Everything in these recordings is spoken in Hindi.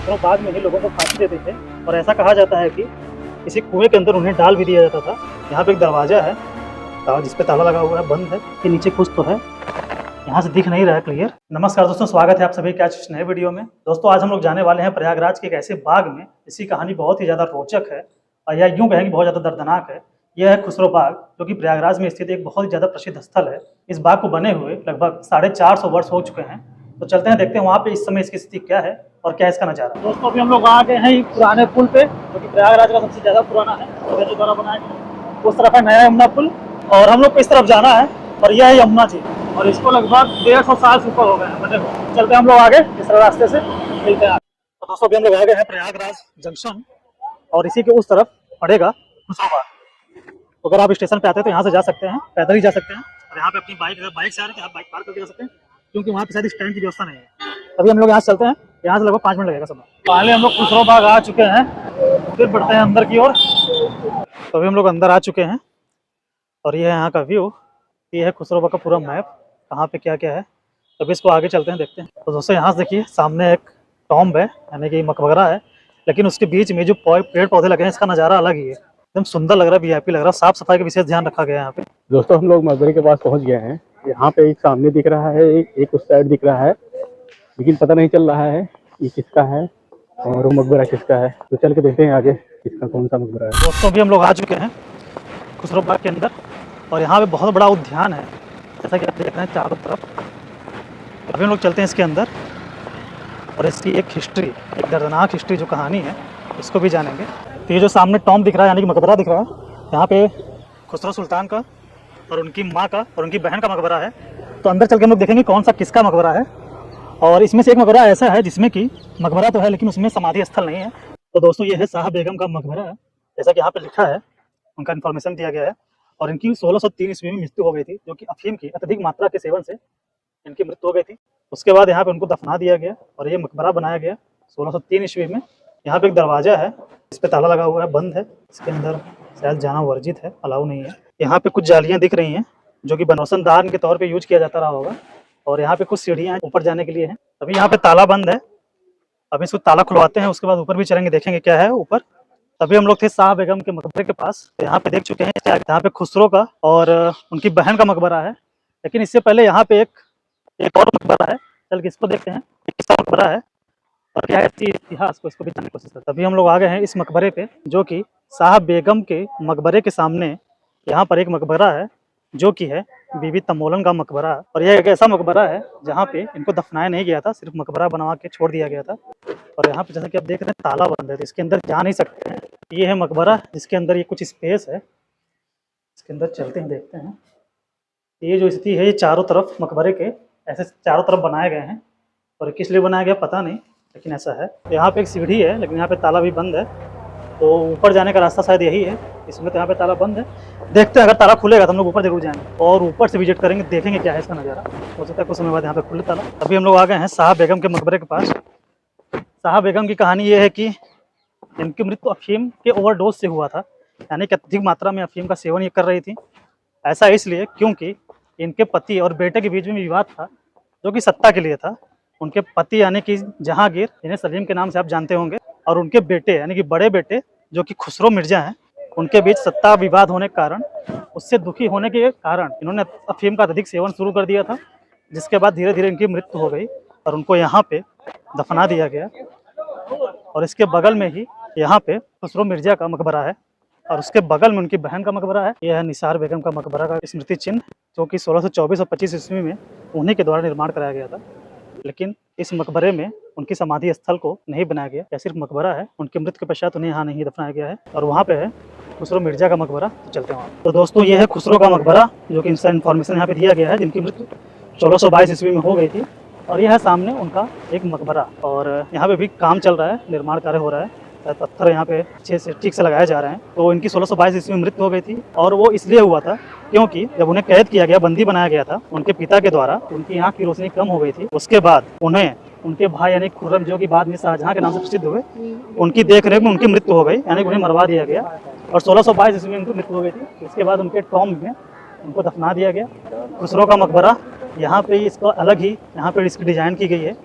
खुसरो बाग में ही लोगों को फांसी देते थे और ऐसा कहा जाता है कि किसी कुएं के अंदर उन्हें डाल भी दिया जाता था। यहाँ पे एक दरवाजा है जिस पे ताला लगा हुआ है, बंद है। कि नीचे कुछ तो है, यहाँ से दिख नहीं रहा है क्लियर। नमस्कार दोस्तों, स्वागत है आप सभी का नए वीडियो में। दोस्तों आज हम लोग जाने वाले हैं प्रयागराज के एक ऐसे बाग में जिसकी कहानी बहुत ही ज़्यादा रोचक है और या यूँ कहें कि बहुत ज़्यादा दर्दनाक है। यह है खुसरो बाग, जो कि प्रयागराज में स्थित एक बहुत ही ज़्यादा प्रसिद्ध स्थल है। इस बाग को बने हुए लगभग 450 वर्ष हो चुके हैं। तो चलते हैं, देखते हैं वहाँ पे इस समय इसकी स्थिति क्या है और क्या इसका नज़ारा। दोस्तों अभी हम लोग आ गए हैं पुराने पुल पे, जो कि प्रयागराज का सबसे ज़्यादा पुराना है, जो द्वारा बनाया गया। उस तरफ है नया यमुना पुल और हम लोग को इस तरफ जाना है और यह है यमुना जी, और इसको लगभग 150 साल से ऊपर हो गए हैं बने हुए। चलते हैं हम लोग आगे इस रास्ते से, मिलते हैं। तो दोस्तों अभी हम लोग आ गए हैं प्रयागराज जंक्शन और इसी के उस तरफ पड़ेगा खुसरो बाग। तो अगर आप स्टेशन पे आते हैं तो यहाँ से जा सकते हैं, पैदल ही जा सकते हैं। और यहाँ पे अपनी बाइक से आ रहे हैं तो आप बाइक पार्क करके जा सकते हैं, क्योंकि वहाँ पे शायद स्टैंड की व्यवस्था नहीं है। अभी हम लोग यहाँ से चलते हैं, यहाँ से लगभग 5 मिनट लगेगा समय। पहले हम लोग खुसरो बाग आ चुके हैं, फिर बढ़ते हैं अंदर की ओर। तो अभी हम लोग अंदर आ चुके हैं और ये है यहाँ का व्यू। ये है खुसरो बाग का पूरा मैप, कहाँ पे क्या क्या है। अभी इसको आगे चलते हैं, देखते हैं। तो दोस्तों यहाँ से देखिए, सामने एक टॉम्ब है, यानी कि मकबरा है, लेकिन उसके बीच में जो पेड़ पौधे लगे हैं, इसका नज़ारा अलग ही है। एकदम सुंदर लग रहा है, वीआईपी लग रहा है। साफ सफाई का विशेष ध्यान रखा गया है यहाँ पे। दोस्तों हम लोग मकबरे के पास पहुंच गए हैं। यहाँ पे एक सामने दिख रहा है, एक उस साइड दिख रहा है, लेकिन पता नहीं चल रहा है ये किसका है और वो मकबरा किसका है। तो चल के देखते हैं आगे किसका कौन सा मकबरा है। दोस्तों अभी हम लोग आ चुके हैं खुसरो बाग के अंदर और यहाँ पे बहुत बड़ा उद्यान है, जैसा कि आप देख रहे हैं चारों तरफ। अभी हम लोग चलते हैं इसके अंदर और इसकी एक हिस्ट्री, एक दर्दनाक हिस्ट्री जो कहानी है, इसको भी जानेंगे। तो ये जो सामने टॉम्ब दिख रहा है, यानी कि मकबरा दिख रहा है, यहाँ पे खुसरो सुल्तान का और उनकी माँ का और उनकी बहन का मकबरा है। तो अंदर चल के हम लोग देखेंगे कौन सा किसका मकबरा है। और इसमें से एक मकबरा ऐसा है जिसमें कि मकबरा तो है लेकिन उसमें समाधि स्थल नहीं है। तो दोस्तों ये है शाह बेगम का मकबरा, जैसा कि यहाँ पे लिखा है, उनका इन्फॉर्मेशन दिया गया है। और इनकी 1603 ईस्वी में मृत्यु हो गई थी, जो कि अफीम की अत्यधिक मात्रा के सेवन से इनकी मृत्यु हो गई थी। उसके बाद यहाँ पे उनको दफना दिया गया और ये मकबरा बनाया गया 1603 ईस्वी में। यहाँ पे एक दरवाजा है, इस पे ताला लगा हुआ है, बंद है। इसके अंदर शायद जाना वर्जित है, अलाउ नहीं है। यहाँ पे कुछ जालियाँ दिख रही हैं जो कि रोशनदान के तौर पे यूज किया जाता रहा होगा। और यहाँ पे कुछ सीढ़ियाँ ऊपर जाने के लिए हैं। अभी यहाँ पे ताला बंद है, अभी इसको ताला खुलवाते हैं, उसके बाद ऊपर भी चलेंगे, देखेंगे क्या है ऊपर। अभी हम लोग थे शाह बेगम के मकबरे के पास, यहाँ पे देख चुके हैं। यहाँ पे खुसरो का और उनकी बहन का मकबरा है, लेकिन इससे पहले यहाँ पे एक और मकबरा है। चल के इसको देखते हैं किसका मकबरा है और क्या है इतिहास को, इसको भी जानने की कोशिश करते हैं। अभी हम लोग आ गए हैं इस मकबरे पे, जो कि शाह बेगम के मकबरे के सामने यहाँ पर एक मकबरा है, जो कि है बीबी तमोलन का मकबरा। और यह एक ऐसा मकबरा है जहाँ पे इनको दफनाया नहीं गया था, सिर्फ मकबरा बनवा के छोड़ दिया गया था। और यहाँ पे जैसा कि आप देख रहे हैं ताला बंद है, तो इसके अंदर जा नहीं सकते हैं। ये है मकबरा, जिसके अंदर ये कुछ स्पेस है, इसके अंदर चलते हैं, देखते हैं। ये जो स्थिति है, ये चारों तरफ मकबरे के ऐसे चारों तरफ बनाए गए हैं, और किस लिए बनाया गया पता नहीं, लेकिन ऐसा है। यहाँ पे एक सीढ़ी है, लेकिन यहाँ पे ताला भी बंद है। तो ऊपर जाने का रास्ता शायद यही है, इसमें तो यहाँ पे ताला बंद है। देखते हैं, अगर ताला खुलेगा तो हम लोग ऊपर जरूर जाएंगे और ऊपर से विजिट करेंगे, देखेंगे क्या है इसका नज़ारा। हो सकता है कुछ समय बाद यहाँ पे खुले ताला। अभी हम लोग आ गए हैं शाह बेगम के मकबरे के पास। शाह बेगम की कहानी ये है कि इनकी मृत्यु अफीम के ओवरडोज से हुआ था, यानी कि अधिक मात्रा में अफीम का सेवन ये कर रही थी। ऐसा इसलिए क्योंकि इनके पति और बेटे के बीच में विवाद था, जो कि सत्ता के लिए था। उनके पति यानी कि जहांगीर, इन्हें सलीम के नाम से आप जानते होंगे, और उनके बेटे यानी कि बड़े बेटे जो कि खुसरो मिर्जा हैं, उनके बीच सत्ता विवाद होने के कारण, उससे दुखी होने के कारण इन्होंने अफीम का अधिक सेवन शुरू कर दिया था, जिसके बाद धीरे धीरे इनकी मृत्यु हो गई और उनको यहाँ पे दफना दिया गया। और इसके बगल में ही यहाँ पे खुसरो मिर्जा का मकबरा है और उसके बगल में उनकी बहन का मकबरा है। यह है निसार बेगम का मकबरा का स्मृति चिन्ह, जो कि 1624 और 25 ईस्वी में उन्हीं के द्वारा निर्माण कराया गया था। लेकिन इस मकबरे में उनकी समाधि स्थल को नहीं बनाया गया, यह सिर्फ मकबरा है। उनकी मृत्यु के पश्चात उन्हें यहाँ नहीं दफनाया गया है। और वहाँ पे है खुसरो मिर्जा का मकबरा, तो चलते हैं वहाँ। तो दोस्तों ये है खुसरो का मकबरा, जो कि इनका इन्फॉर्मेशन यहाँ पे दिया गया है, जिनकी मृत्यु 1622 ईस्वी में हो गई थी। और यह है सामने उनका एक मकबरा, और यहाँ पे भी काम चल रहा है, निर्माण कार्य हो रहा है। पत्थर यहाँ पे अच्छे से ठीक से लगाए जा रहे हैं। तो इनकी 1622 ईस्वी में मृत्यु हो गई थी, और वो इसलिए हुआ था क्योंकि जब उन्हें कैद किया गया, बंदी बनाया गया था उनके पिता के द्वारा, उनकी आँख की रोशनी कम हो गई थी। उसके बाद उन्हें उनके भाई यानी खुर्रम, जो कि बाद में शाहजहां के नाम से प्रसिद्ध हुए, उनकी देखरेख में उनकी मृत्यु हो गई, यानी उन्हें मरवा दिया गया। और 1622 ईस्वी में उनकी मृत्यु हो गई थी। इसके बाद उनके टॉम्ब में उनको दफना दिया गया। खुसरो का मकबरा यहाँ पे इसको अलग ही यहाँ पे इसकी डिज़ाइन की गई है,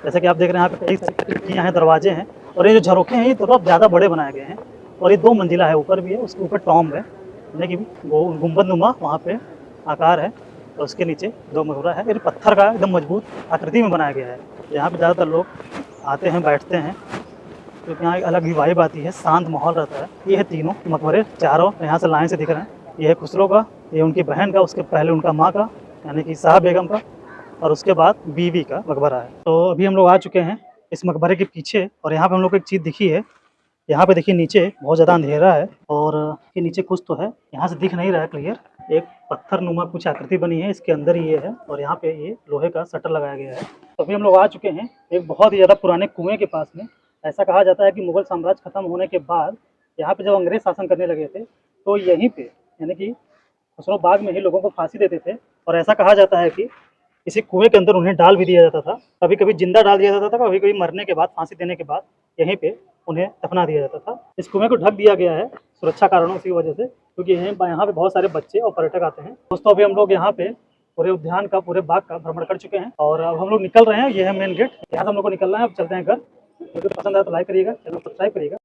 जैसे कि आप देख रहे हैं यहाँ पे कई सारी खिड़कियाँ हैं, दरवाजे हैं, और ये जो झरोखे हैं ये थोड़ा ज़्यादा बड़े बनाए गए हैं, और ये 2 मंजिला है, ऊपर भी है, उसके ऊपर टॉम्ब है, यानी कि वो गुंबदनुमा वहाँ पे आकार है, और उसके नीचे 2 मकबरा है। ये पत्थर का एकदम मजबूत आकृति में बनाया गया है। यहाँ पे ज़्यादातर लोग आते हैं, बैठते हैं, क्योंकि यहाँ एक अलग ही वाइब आती है, शांत माहौल रहता है। ये है तीनों मकबरे, चारों यहाँ से लाइन से दिख रहे हैं। ये है खुसरो का, ये उनकी बहन का, उसके पहले उनका माँ का यानी कि साहब बेगम का, और उसके बाद बीवी का मकबरा है। तो अभी हम लोग आ चुके हैं इस मकबरे के पीछे, और यहाँ पे हम लोग को एक चीज़ दिखी है। यहाँ पे देखिए नीचे बहुत ज़्यादा अंधेरा है, और के नीचे कुछ तो है, यहाँ से दिख नहीं रहा है क्लियर। एक पत्थर नुमा कुछ आकृति बनी है, इसके अंदर ये है, और यहाँ पे ये लोहे का शटर लगाया गया है। तो अभी हम लोग आ चुके हैं एक बहुत ही ज़्यादा पुराने कुएं के पास में। ऐसा कहा जाता है कि मुगल साम्राज्य खत्म होने के बाद यहाँ पे जब अंग्रेज शासन करने लगे थे, तो यहीं पे यानी कि खुसरो बाग में ही लोगों को फांसी देते थे, और ऐसा कहा जाता है कि इसी कुएं के अंदर उन्हें डाल भी दिया जाता था। कभी कभी जिंदा डाल दिया जाता था, कभी कभी मरने के बाद, फांसी देने के बाद यहीं पे उन्हें दफना दिया जाता था। इस कुएं को ढक दिया गया है सुरक्षा कारणों की वजह से, क्योंकि यहाँ पे बहुत सारे बच्चे और पर्यटक आते हैं। दोस्तों अभी हम लोग यहाँ पे पूरे उद्यान का, पूरे बाग का भ्रमण कर चुके हैं, और अब हम लोग निकल रहे हैं। ये है मेन गेट, यहाँ से हम लोग को निकलना है। अब चलते हैं घर। वीडियो पसंद आया तो लाइक करिएगा, चैनल सब्सक्राइब करिएगा।